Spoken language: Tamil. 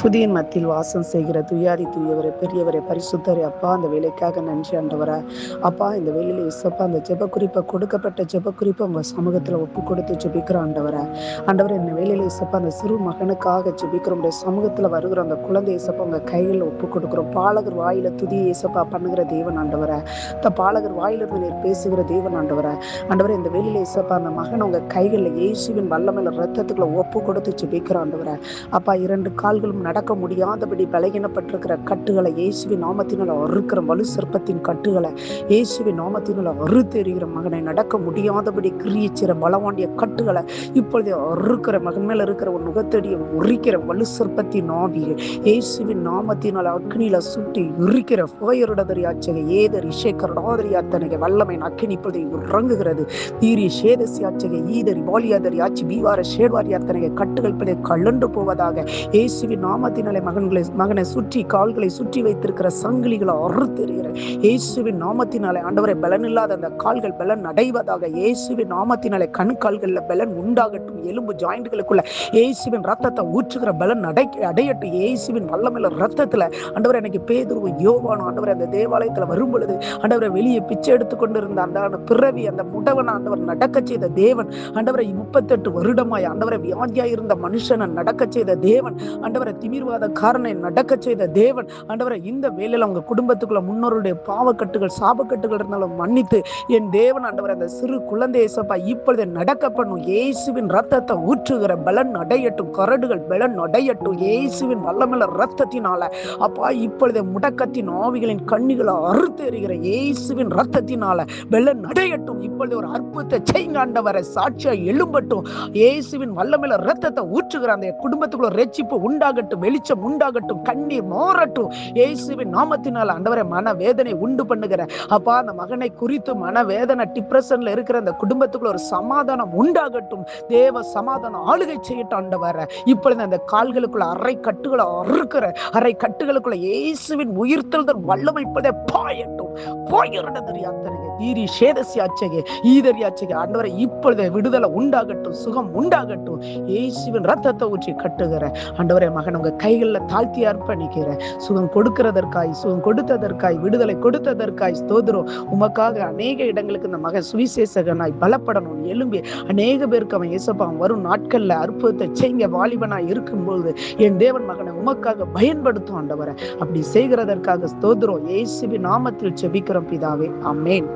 துதியின் மத்தியில் வாசம் செய்கிற துயாதி தூயவரை பெரியவரை பரிசுத்தரை அப்பா, அந்த வேலைக்காக நன்றி ஆண்டவரே. அப்பா, இந்த வேலையில இசப்பா அந்த ஜெப குறிப்பை கொடுக்கப்பட்ட ஜெப குறிப்பை உங்க சமூகத்துல ஒப்பு கொடுத்து ஜெபிக்கிறோம் ஆண்டவரே. ஆண்டவரே, இந்த வேலையில இசப்பா அந்த சிறு மகனுக்காக ஜெபிக்கிறோம். சமூகத்துல வருகிற அந்த குழந்தை இசப்பா உங்க கைகளில் ஒப்பு கொடுக்கிறோம். பாலகர் வாயில துதி இசப்பா பண்ணுகிற தேவன் ஆண்டவரே. பாலகர் வாயிலிருந்து நீர் பேசுகிற தேவன் ஆண்டவரே. ஆண்டவரே, இந்த வேலையில இசப்பா அந்த மகன் உங்க கைகளில் இயேசுவின் வல்லமையில ரத்தத்துக்குள்ள ஒப்பு கொடுத்து ஜெபிக்கிறோம் ஆண்டவரே. அப்பா, 2 கால்களும் நடக்க முடியாதபடி பலகீனப்பட்டிருக்கிற கட்டுகளை இயேசுவின் நாமத்தினால் அறுக்கிற வலு சிற்பத்தின் கட்டுகளை இயேசுவின் நாமத்தினால் அறுத்தெறிகிற மகனை நடக்க முடியாதபடி கிரியச்சிற பலவாண்டிய கட்டுகளை இப்பொழுது அறுக்கிற மகன் மேல இருக்கிற ஒரு நுகத்தடியை உரிக்கிற வலு சிற்பத்தின் ஆவியை இயேசுவின் நாமத்தினால் அக்னியில சுட்டி உரிக்கிற போயருடதரியாச்சகை ஏதர் இஷேக்கருடாதரியாத்தனகை வல்லமை அக்கினி இப்பொழுது இறங்குகிறது. தீரிய சேதசியாச்சகை ஈதரி பாலியாதரி ஆட்சி பீவார ஷேர்வாரியாத்தனகை கட்டுகள் இப்பொழுது கலண்டு போவதாக இயேசுவின் நாமத்தினாலே மகனை சுற்றி கால்களை சுற்றி வைத்திருக்கிற சங்கிலிகளை அறுத்தெறிகிற இயேசுவின் நாமத்தினாலே ஆண்டவரை பலன் இல்லாத அந்த கால்கள் பலன் அடைவதாக. இயேசுவின் நாமத்தினாலே கண் கால்கள்ல பலன் உண்டாகட்டும். எலும்பு ஜாயிண்ட்களுக்குள்ள இயேசுவின் ரத்தத்தை ஊற்றுகிற பலன் அடையட்டும். இயேசுவின் வல்லமையில ரத்தத்துல ஆண்டவரை எனக்கு பேதுரு யோவான் ஆண்டவரை அந்த தேவாலயத்துல வரும் பொழுது ஆண்டவரை வெளியே பிச்சை எடுத்துக்கொண்டு இருந்த அந்த பிறவி அந்த முடவன் ஆண்டவர் நடக்க செய்த தேவன் ஆண்டவரை 38 வருடமாய் ஆண்டவரை வியாதியாய் இருந்த மனுஷனை நடக்க செய்த தேவன் ஆண்டவரை திமிர்வாத காரனை நடக்க செய்த தேவன் ஆண்டவரை இந்த வேளையில அவங்க குடும்பத்துக்குள்ள முன்னோருடைய பாவக்கட்டுகள் சாபக்கட்டுகள் இருந்தாலும் மன்னித்து என் தேவன் ஆண்டவரை அந்த சிறு குழந்தை இயேசப்பா இப்பொழுது நடக்க பண்ணும். இயேசுவின் ரத்தத்தை ஊற்றுகிற பலன் அடையட்டும். கரடுகள் பலன் அடையட்டும். இயேசுவின் வல்லமையில ரத்தத்தினால அப்பா இப்பொழுது முடக்கத்தின் ஆவிகளின் கண்ணிகளை அறுத்து எறிகிற இயேசுவின் ரத்தத்தினால பலன் அடையட்டும். இப்பொழுது ஒரு அற்புதத்தை செய்யுங்க ஆண்டவரை. சாட்சியா எழும்பட்டும். இயேசுவின் வல்லமையில ரத்தத்தை ஊற்றுகிற அந்த குடும்பத்துக்குள்ள ரட்சிப்பு உண்டாகட்டும். வெளிச்சம் உண்டாகட்டும். கண்ணீர் மாறட்டும். இயேசுவின் நாமத்தினால ஆண்டவரை மனவேதனை உண்டு பண்ணுகிற அப்பா அந்த மகனை குறித்து மனவேதனை டிப்ரெஷன்ல இருக்கிற அந்த குடும்பத்துக்குள்ள ஒரு சமாதானம் உண்டாகட்டும். தேவ சமாதானம் ஆளுகை செய்யட்டும் ஆண்டவரை. இப்பொழுது அந்த கால்களுக்குள்ள அரை கட்டுகளை அறுக்கிற அரை கட்டுகளுக்குள்ள இயேசுவின் உயிர்த்தெழுதல் வல்லமை இப்பொழுதே பாயட்டும். ஆண்டவரை இப்பொழுது விடுதலை உண்டாகட்டும். சுகம் உண்டாகட்டும். இயேசுவின் ரத்தத்தை ஊற்றி கட்டுகிற ஆண்டவரே மகன் உங்க கைகளில் தாழ்த்தி அர்ப்பணிக்கிற சுகம் கொடுக்கிறதற்காய் சுகம் கொடுத்ததற்காய் விடுதலை கொடுத்ததற்காய் ஸ்தோத்திரம். உமக்காக அநேக இடங்களுக்கு இந்த மகன் சுவிசேஷகனாய் பலப்படணும். எழும்பி அநேக பேருக்கு அவன் இயேசப்பா வரும் நாட்கள்ல அற்புதத்தை செய்ய வாலிபனாய் இருக்கும்போது என் தேவன் மகனை உமக்காக பயன்படுத்தும் ஆண்டவரை. அப்படி செய்கிறதற்காக ஸ்தோத்திரம். இயேசுவின் நாமத்தில் ஜெபிக்கிறோம் பிதாவே, ஆமென்.